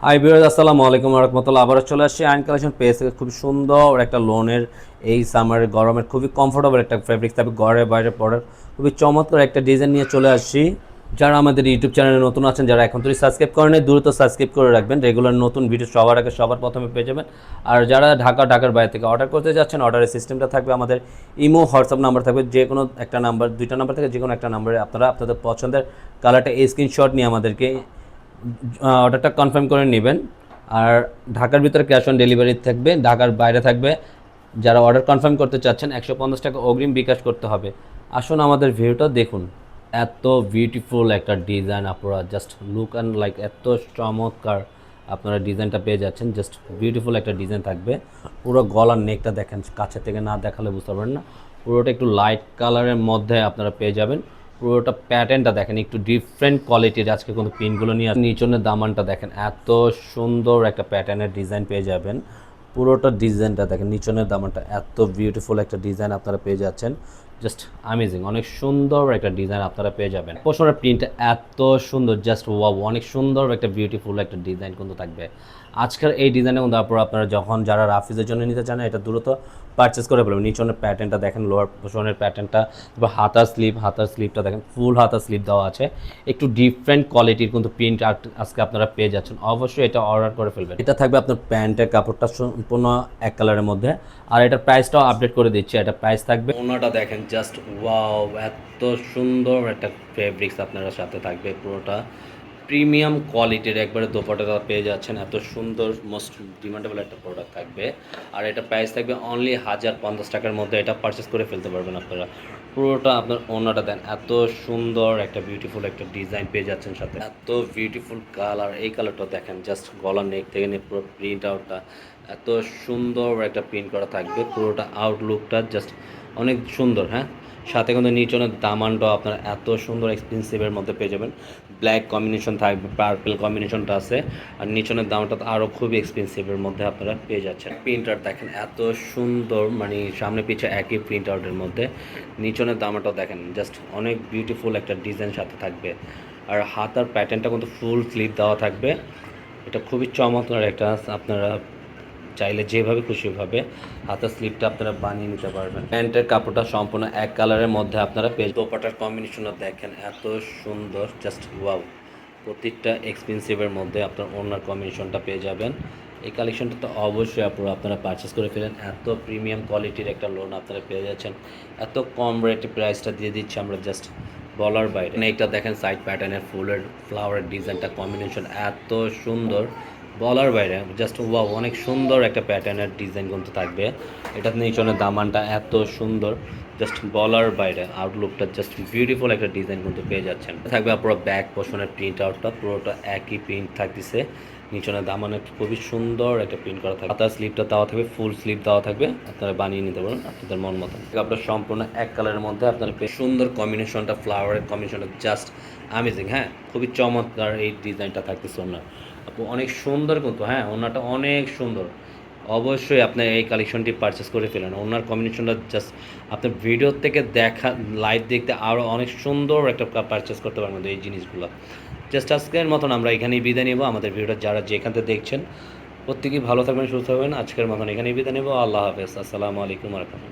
Hi viewers, আসসালামু আলাইকুম ওয়া রাহমাতুল্লাহ। আবারও চলে আসছি আইন কালেকশন পেজ থেকে খুব সুন্দর একটা লোনের এই সামারের গরমের খুবই কমফোর্টেবল একটা ফেব্রিক্স, তবে ঘরে বাইরে পরার খুবই চমৎকার একটা ডিজাইন নিয়ে চলে আসছি। যারা আমাদের ইউটিউব চ্যানেলে নতুন আছেন, যারা এখন তুই সাবস্ক্রাইব করেন দ্রুত সাবস্ক্রাইব করে রাখবেন, রেগুলার নতুন ভিডিও সবার আগে সবার প্রথমে পেয়ে যাবেন। আর যারা ঢাকার বাইরে থেকে অর্ডার করতে যাচ্ছেন, অর্ডারের সিস্টেমটা থাকবে আমাদের ইমো হোয়াটসঅ্যাপ নাম্বার থাকবে, যে কোনো একটা নাম্বার, দুইটা নাম্বার থেকে যে কোনো একটা নাম্বারে আপনারা আপনাদের পছন্দের কালারটা স্ক্রিনশট নিয়ে আমাদেরকে অর্ডারটা কনফার্ম করে নেবেন। আর ঢাকার ভিতরে ক্যাশ অন ডেলিভারি থাকবে, ঢাকার বাইরে থাকবে যারা অর্ডার কনফার্ম করতে চাচ্ছেন 150 টাকা অগ্রিম বিকাশ করতে হবে। আসুন আমাদের ভিডিওটা দেখুন। এত বিউটিফুল একটা ডিজাইন, আপনারা জাস্ট লুক অ্যান্ড লাইক এত চমৎকার আপনারা ডিজাইনটা পেয়ে যাচ্ছেন। জাস্ট বিউটিফুল একটা ডিজাইন থাকবে। পুরো গলার নেকটা দেখেন, কাছে থেকে না দেখালে বুঝতে পারবেন না। পুরোটা একটু লাইট কালারের মধ্যে আপনারা পেয়ে যাবেন। পুরোটা প্যাটার্নটা দেখেন, একটু ডিফারেন্ট কোয়ালিটির আজকে কিন্তু পিনগুলো নিয়ে নিচনের দামানটা দেখেন, এত সুন্দর একটা প্যাটার্নের ডিজাইন পেয়ে যাবেন। পুরোটা ডিজাইনটা দেখেন, নিচনের দামানটা এত বিউটিফুল একটা ডিজাইন আপনারা পেয়ে যাচ্ছেন। জাস্ট অ্যামেজিং, অনেক সুন্দর একটা ডিজাইন আপনারা পেয়ে যাবেন। পোশাকের প্রিন্টটা এত সুন্দর, জাস্ট ওয়াও, অনেক সুন্দর একটা বিউটিফুল একটা ডিজাইন কিন্তু থাকবে আজকের এই ডিজাইনের মধ্যে। আপনারা যখন যারা রাফিজের জন্য নিতে চান এটা দ্রুত পারচেস করে ফেলবেন। নিচনের প্যাটার্নটা দেখেন, লোয়ার পোশনের প্যাটার্নটা, তারপর হাতার স্লিভটা দেখেন, ফুল হাতার স্লিভ দেওয়া আছে। একটু ডিফারেন্ট কোয়ালিটির কিন্তু প্রিন্ট আজকে আপনারা পেয়ে যাচ্ছেন। অবশ্যই এটা অর্ডার করে ফেলবেন। এটা থাকবে আপনার প্যান্টের কাপড়টা সম্পূর্ণ এক কালারের মধ্যে। আর এটার প্রাইসটাও আপডেট করে দিচ্ছি। এটা প্রাইস থাকবে, ওনাটা দেখেন জাস্ট ওয়াও, এত সুন্দর একটা ফেব্রিক্স আপনার সাথে থাকবে। পুরোটা প্রিমিয়াম কোয়ালিটির একবারে দোপাট্টাটা পেয়ে যাচ্ছেন। এত সুন্দর মোস্ট ডিমান্ডেবল একটা প্রোডাক্ট থাকবে। আর এটা প্রাইস থাকবে অনলি 1050 টাকার মধ্যে। এটা পারচেস করে ফেলতে পারবেন আপনারা। পুরোটা আপনার ওনাটা দেন, এত সুন্দর একটা বিউটিফুল একটা ডিজাইন পেয়ে যাচ্ছেন সাথে, এত বিউটিফুল কালার। এই কালারটা দেখেন, জাস্ট গলার নেক থেকে নিয়ে পুরো প্রিন্ট আউটটা এত সুন্দর একটা প্রিন্ট করা থাকবে। পুরোটা আউটলুকটা জাস্ট অনেক সুন্দর। হ্যাঁ, সাথে কিন্তু নিচনের দামানটাও আপনারা এত সুন্দর এক্সপেন্সিভের মধ্যে পেয়ে যাবেন। ব্ল্যাক কম্বিনেশন থাকবে, পার্পল কম্বিনেশনটা আছে। আর নিচনের দামটা তো আরও খুবই এক্সপেন্সিভের মধ্যে আপনারা পেয়ে যাচ্ছেন। প্রিন্ট আউট দেখেন এত সুন্দর, মানে সামনে পিছে একই প্রিন্ট আউটের মধ্যে। নিচনের দামটাও দেখেন, জাস্ট অনেক বিউটিফুল একটা ডিজাইন সাথে থাকবে। আর হাতার প্যাটার্নটা কিন্তু ফুল স্লিভ দেওয়া থাকবে। এটা খুবই চমৎকার একটা, আপনারা চাইলে যেভাবে খুশিভাবে হাতার স্লিপটা আপনারা বানিয়ে নিতে পারবেন। প্যান্টের কাপড়টা সম্পূর্ণ এক কালারের মধ্যে আপনারা পেয়ে। দোপাটার কম্বিনেশনটা দেখেন এত সুন্দর, জাস্ট ওয়াও। প্রত্যেকটা এক্সপেন্সিভের মধ্যে আপনার ওনার কম্বিনেশনটা পেয়ে যাবেন। এই কালেকশনটা তো অবশ্যই আপনারা পারচেস করে ফেলেন। এত প্রিমিয়াম কোয়ালিটির একটা লোন আপনারা পেয়ে যাচ্ছেন। এত কম রেটে প্রাইসটা দিয়ে দিচ্ছি আমরা, জাস্ট বলার বাইরে। এইটা দেখেন, সাইড প্যাটার্নের ফুলের ফ্লাওয়ারের ডিজাইনটা কম্বিনেশন এত সুন্দর, বলার বাইরে। জাস্ট ওয়াও, অনেক সুন্দর একটা প্যাটার্নের ডিজাইন কিন্তু থাকবে। এটা নিচনের দামানটা এত সুন্দর, জাস্ট বলার বাইরে। আউটলুকটা জাস্ট বিউটিফুল একটা ডিজাইন কিন্তু পেয়ে যাচ্ছেন। থাকবে পুরো ব্যাক পোর্শনের প্রিন্ট আউটটা, পুরোটা একই প্রিন্ট থাকতেছে। নিচনের দামানে খুবই সুন্দর একটা প্রিন্ট করা থাকবে। হাতার স্লিভটা দেওয়া থাকবে, ফুল স্লিভ দেওয়া থাকবে। আপনারা বানিয়ে নিতে পারেন আপনাদের মন মতো। আপনার সম্পূর্ণ এক কালারের মধ্যে আপনার সুন্দর কম্বিনেশনটা, ফ্লাওয়ারের কম্বিনেশনটা জাস্ট অ্যামেজিং। হ্যাঁ, খুবই চমৎকার এই ডিজাইনটা থাকতেছে ওনার। আপু অনেক সুন্দর কিন্তু, হ্যাঁ ওনাটা অনেক সুন্দর। অবশ্যই আপনি এই কালেকশনটি পারচেস করে ফেলেন। ওনার কম্বিনেশনটা জাস্ট আপনার ভিডিও থেকে দেখা, লাইভ দেখতে আরও অনেক সুন্দর একটা পারচেস করতে পারবেন এই জিনিসগুলো। জাস্ট আজকের মতন আমরা এখানেই বিদায় নেব। আমাদের ভিডিওটা যারা যেখান থেকে দেখছেন প্রত্যেকেই ভালো থাকবেন, সুস্থ থাকবেন। আজকের মতন এখানেই বিদায় নেব। আল্লাহ হাফেজ, আসসালামু আলাইকুম ওয়া রাহমাতুল্লাহ।